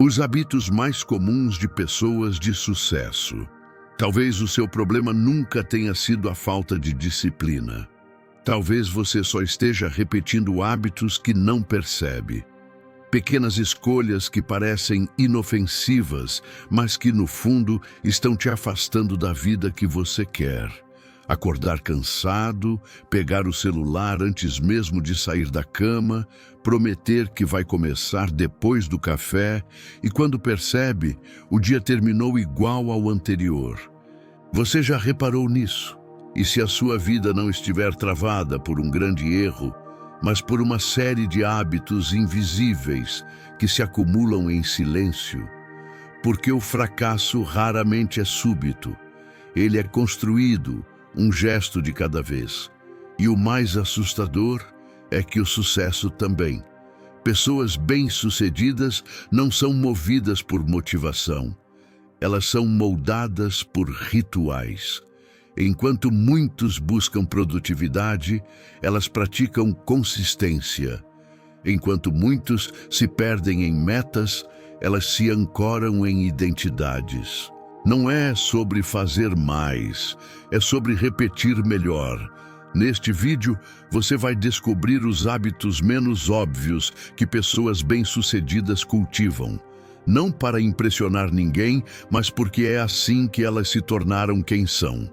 Os hábitos mais comuns de pessoas de sucesso. Talvez o seu problema nunca tenha sido a falta de disciplina. Talvez você só esteja repetindo hábitos que não percebe. Pequenas escolhas que parecem inofensivas, mas que no fundo estão te afastando da vida que você quer. Acordar cansado, pegar o celular antes mesmo de sair da cama, prometer que vai começar depois do café e quando percebe, o dia terminou igual ao anterior. Você já reparou nisso? E se a sua vida não estiver travada por um grande erro, mas por uma série de hábitos invisíveis que se acumulam em silêncio? Porque o fracasso raramente é súbito. Ele é construído, um gesto de cada vez. E o mais assustador é que o sucesso também. Pessoas bem-sucedidas não são movidas por motivação. Elas são moldadas por rituais. Enquanto muitos buscam produtividade, elas praticam consistência. Enquanto muitos se perdem em metas, elas se ancoram em identidades. Não é sobre fazer mais, é sobre repetir melhor. Neste vídeo, você vai descobrir os hábitos menos óbvios que pessoas bem-sucedidas cultivam. Não para impressionar ninguém, mas porque é assim que elas se tornaram quem são.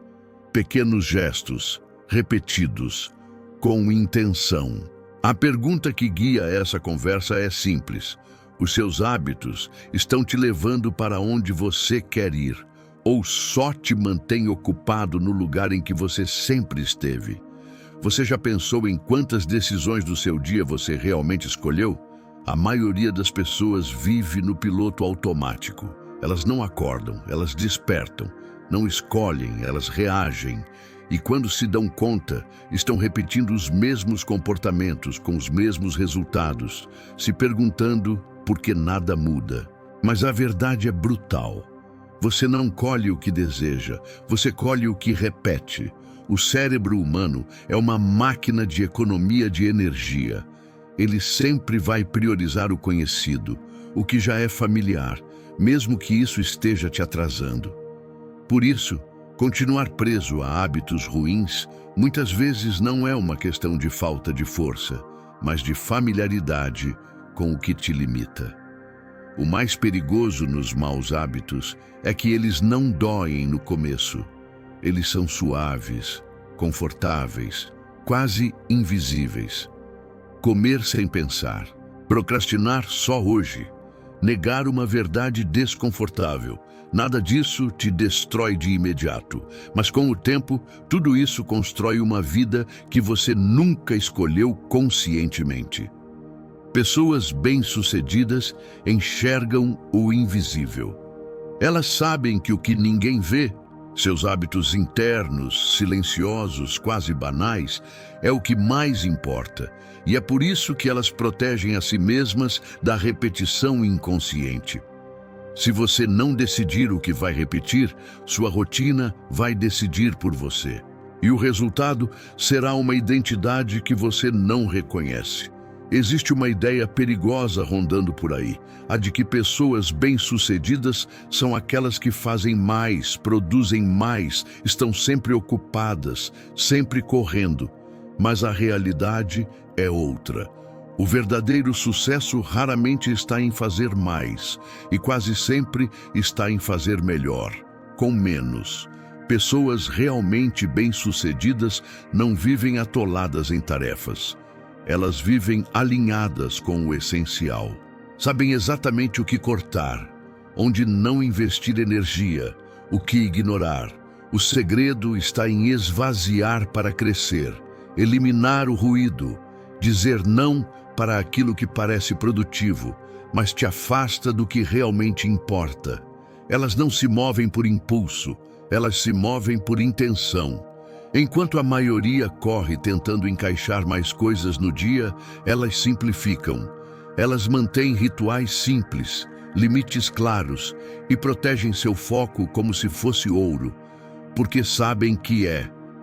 Pequenos gestos, repetidos, com intenção. A pergunta que guia essa conversa é simples. Os seus hábitos estão te levando para onde você quer ir, ou só te mantém ocupado no lugar em que você sempre esteve? Você já pensou em quantas decisões do seu dia você realmente escolheu? A maioria das pessoas vive no piloto automático. Elas não acordam, elas despertam, não escolhem, elas reagem. E quando se dão conta, estão repetindo os mesmos comportamentos com os mesmos resultados, se perguntando por que nada muda. Mas a verdade é brutal. Você não colhe o que deseja, você colhe o que repete. O cérebro humano é uma máquina de economia de energia. Ele sempre vai priorizar o conhecido, o que já é familiar, mesmo que isso esteja te atrasando. Por isso, continuar preso a hábitos ruins muitas vezes não é uma questão de falta de força, mas de familiaridade com o que te limita. O mais perigoso nos maus hábitos é que eles não doem no começo. Eles são suaves, confortáveis, quase invisíveis. Comer sem pensar, procrastinar só hoje, negar uma verdade desconfortável. Nada disso te destrói de imediato, mas com o tempo, tudo isso constrói uma vida que você nunca escolheu conscientemente. Pessoas bem-sucedidas enxergam o invisível. Elas sabem que o que ninguém vê, seus hábitos internos, silenciosos, quase banais, é o que mais importa. E é por isso que elas protegem a si mesmas da repetição inconsciente. Se você não decidir o que vai repetir, sua rotina vai decidir por você. E o resultado será uma identidade que você não reconhece. Existe uma ideia perigosa rondando por aí, a de que pessoas bem-sucedidas são aquelas que fazem mais, produzem mais, estão sempre ocupadas, sempre correndo. Mas a realidade é outra. O verdadeiro sucesso raramente está em fazer mais, e quase sempre está em fazer melhor, com menos. Pessoas realmente bem-sucedidas não vivem atoladas em tarefas. Elas vivem alinhadas com o essencial. Sabem exatamente o que cortar, onde não investir energia, o que ignorar. O segredo está em esvaziar para crescer, eliminar o ruído, dizer não para aquilo que parece produtivo, mas te afasta do que realmente importa. Elas não se movem por impulso, elas se movem por intenção. Enquanto a maioria corre tentando encaixar mais coisas no dia, elas simplificam. Elas mantêm rituais simples, limites claros e protegem seu foco como se fosse ouro, porque sabem que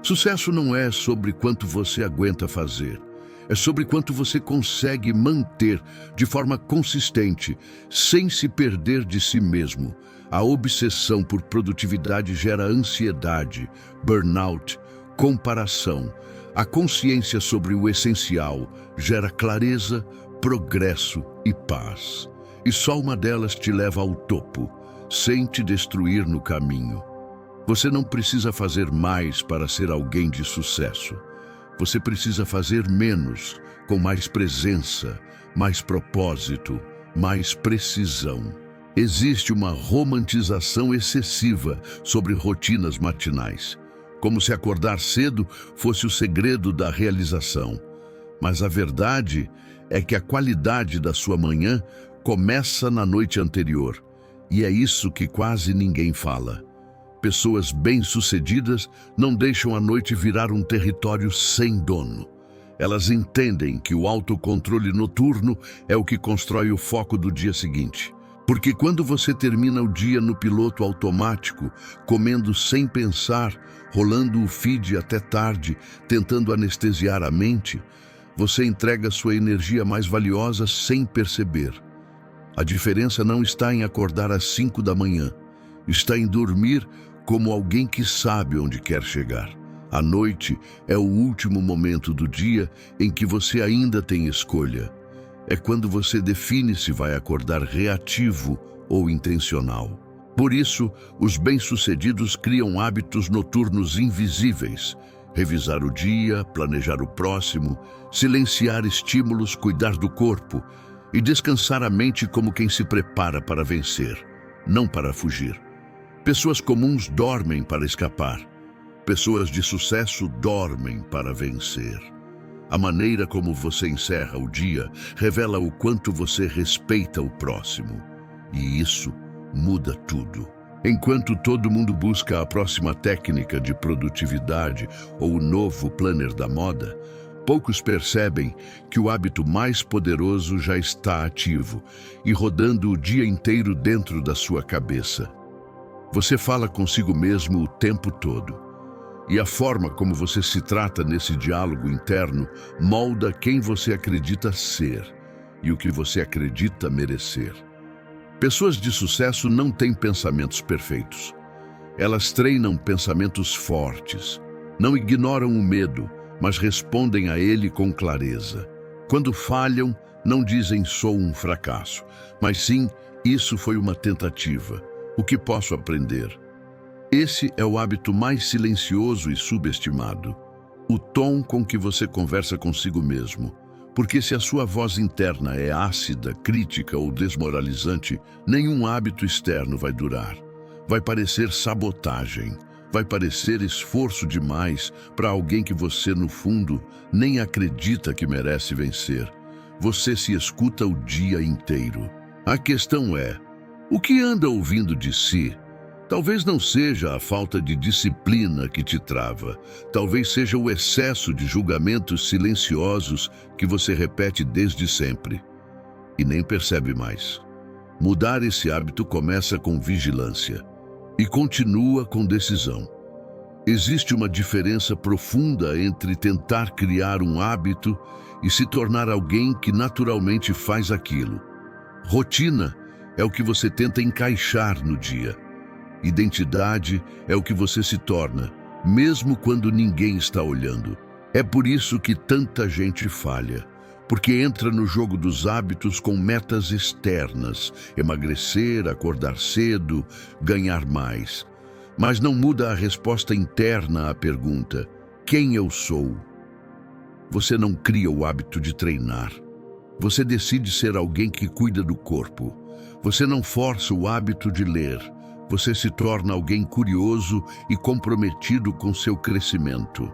sucesso não é sobre quanto você aguenta fazer. É sobre quanto você consegue manter de forma consistente, sem se perder de si mesmo. A obsessão por produtividade gera ansiedade, burnout, comparação. A consciência sobre o essencial gera clareza, progresso e paz. E só uma delas te leva ao topo, sem te destruir no caminho. Você não precisa fazer mais para ser alguém de sucesso. Você precisa fazer menos, com mais presença, mais propósito, mais precisão. Existe uma romantização excessiva sobre rotinas matinais, como se acordar cedo fosse o segredo da realização. Mas a verdade é que a qualidade da sua manhã começa na noite anterior, e é isso que quase ninguém fala. Pessoas bem-sucedidas não deixam a noite virar um território sem dono. Elas entendem que o autocontrole noturno é o que constrói o foco do dia seguinte. Porque quando você termina o dia no piloto automático, comendo sem pensar, rolando o feed até tarde, tentando anestesiar a mente, você entrega sua energia mais valiosa sem perceber. A diferença não está em acordar às 5 da manhã, está em dormir como alguém que sabe onde quer chegar. A noite é o último momento do dia em que você ainda tem escolha. É quando você define se vai acordar reativo ou intencional. Por isso, os bem-sucedidos criam hábitos noturnos invisíveis. Revisar o dia, planejar o próximo, silenciar estímulos, cuidar do corpo e descansar a mente como quem se prepara para vencer, não para fugir. Pessoas comuns dormem para escapar. Pessoas de sucesso dormem para vencer. A maneira como você encerra o dia revela o quanto você respeita o próximo. E isso muda tudo. Enquanto todo mundo busca a próxima técnica de produtividade ou o novo planner da moda, poucos percebem que o hábito mais poderoso já está ativo e rodando o dia inteiro dentro da sua cabeça. Você fala consigo mesmo o tempo todo. E a forma como você se trata nesse diálogo interno molda quem você acredita ser e o que você acredita merecer. Pessoas de sucesso não têm pensamentos perfeitos. Elas treinam pensamentos fortes. Não ignoram o medo, mas respondem a ele com clareza. Quando falham, não dizem sou um fracasso, mas sim isso foi uma tentativa. O que posso aprender? Esse é o hábito mais silencioso e subestimado. O tom com que você conversa consigo mesmo. Porque se a sua voz interna é ácida, crítica ou desmoralizante, nenhum hábito externo vai durar. Vai parecer sabotagem, vai parecer esforço demais para alguém que você, no fundo, nem acredita que merece vencer. Você se escuta o dia inteiro. A questão é, o que anda ouvindo de si? Talvez não seja a falta de disciplina que te trava. Talvez seja o excesso de julgamentos silenciosos que você repete desde sempre e nem percebe mais. Mudar esse hábito começa com vigilância e continua com decisão. Existe uma diferença profunda entre tentar criar um hábito e se tornar alguém que naturalmente faz aquilo. Rotina é o que você tenta encaixar no dia. Identidade é o que você se torna, mesmo quando ninguém está olhando. É por isso que tanta gente falha, porque entra no jogo dos hábitos com metas externas, emagrecer, acordar cedo, ganhar mais. Mas não muda a resposta interna à pergunta, quem eu sou? Você não cria o hábito de treinar. Você decide ser alguém que cuida do corpo. Você não força o hábito de ler. Você se torna alguém curioso e comprometido com seu crescimento.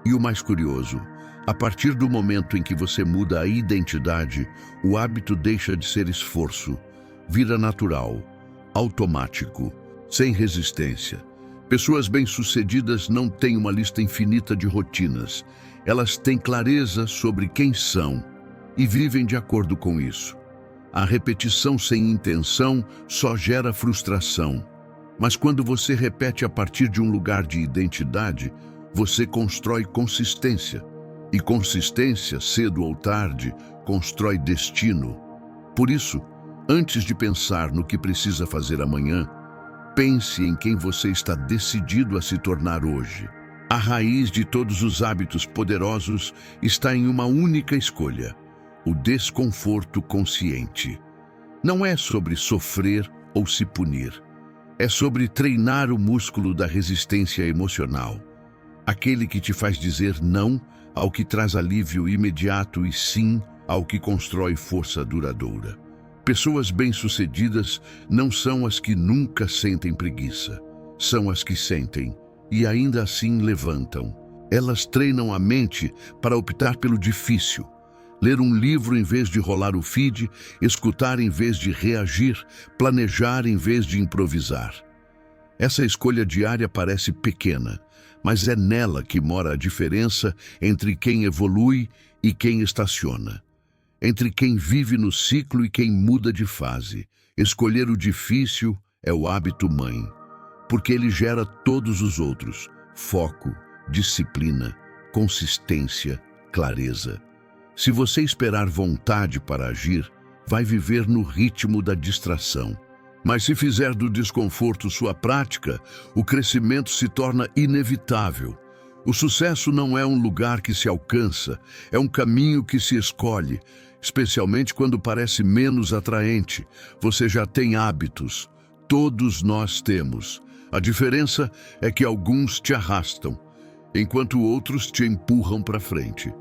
E o mais curioso, a partir do momento em que você muda a identidade, o hábito deixa de ser esforço, vira natural, automático, sem resistência. Pessoas bem-sucedidas não têm uma lista infinita de rotinas. Elas têm clareza sobre quem são e vivem de acordo com isso. A repetição sem intenção só gera frustração. Mas quando você repete a partir de um lugar de identidade, você constrói consistência. E consistência, cedo ou tarde, constrói destino. Por isso, antes de pensar no que precisa fazer amanhã, pense em quem você está decidido a se tornar hoje. A raiz de todos os hábitos poderosos está em uma única escolha: o desconforto consciente. Não é sobre sofrer ou se punir. É sobre treinar o músculo da resistência emocional. Aquele que te faz dizer não ao que traz alívio imediato e sim ao que constrói força duradoura. Pessoas bem-sucedidas não são as que nunca sentem preguiça. São as que sentem e ainda assim levantam. Elas treinam a mente para optar pelo difícil. Ler um livro em vez de rolar o feed, escutar em vez de reagir, planejar em vez de improvisar. Essa escolha diária parece pequena, mas é nela que mora a diferença entre quem evolui e quem estaciona. Entre quem vive no ciclo e quem muda de fase. Escolher o difícil é o hábito mãe, porque ele gera todos os outros: foco, disciplina, consistência, clareza. Se você esperar vontade para agir, vai viver no ritmo da distração. Mas se fizer do desconforto sua prática, o crescimento se torna inevitável. O sucesso não é um lugar que se alcança, é um caminho que se escolhe, especialmente quando parece menos atraente. Você já tem hábitos. Todos nós temos. A diferença é que alguns te arrastam, enquanto outros te empurram para frente.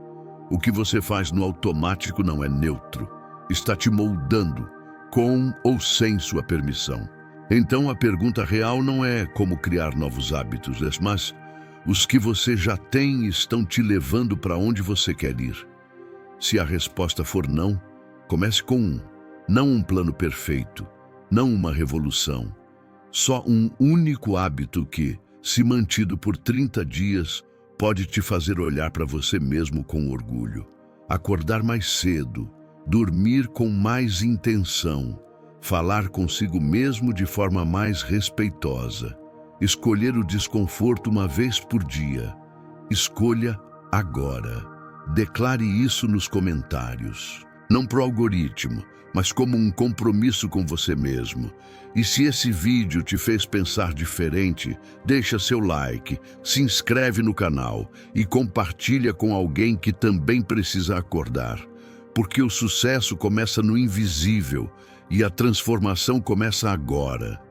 O que você faz no automático não é neutro. Está te moldando, com ou sem sua permissão. Então a pergunta real não é como criar novos hábitos, mas os que você já tem estão te levando para onde você quer ir. Se a resposta for não, comece com não um plano perfeito, não uma revolução. Só um único hábito que, se mantido por 30 dias, pode te fazer olhar para você mesmo com orgulho. Acordar mais cedo, dormir com mais intenção, falar consigo mesmo de forma mais respeitosa, escolher o desconforto uma vez por dia. Escolha agora. Declare isso nos comentários. Não pro algoritmo, mas como um compromisso com você mesmo. E se esse vídeo te fez pensar diferente, deixa seu like, se inscreve no canal e compartilha com alguém que também precisa acordar. Porque o sucesso começa no invisível e a transformação começa agora.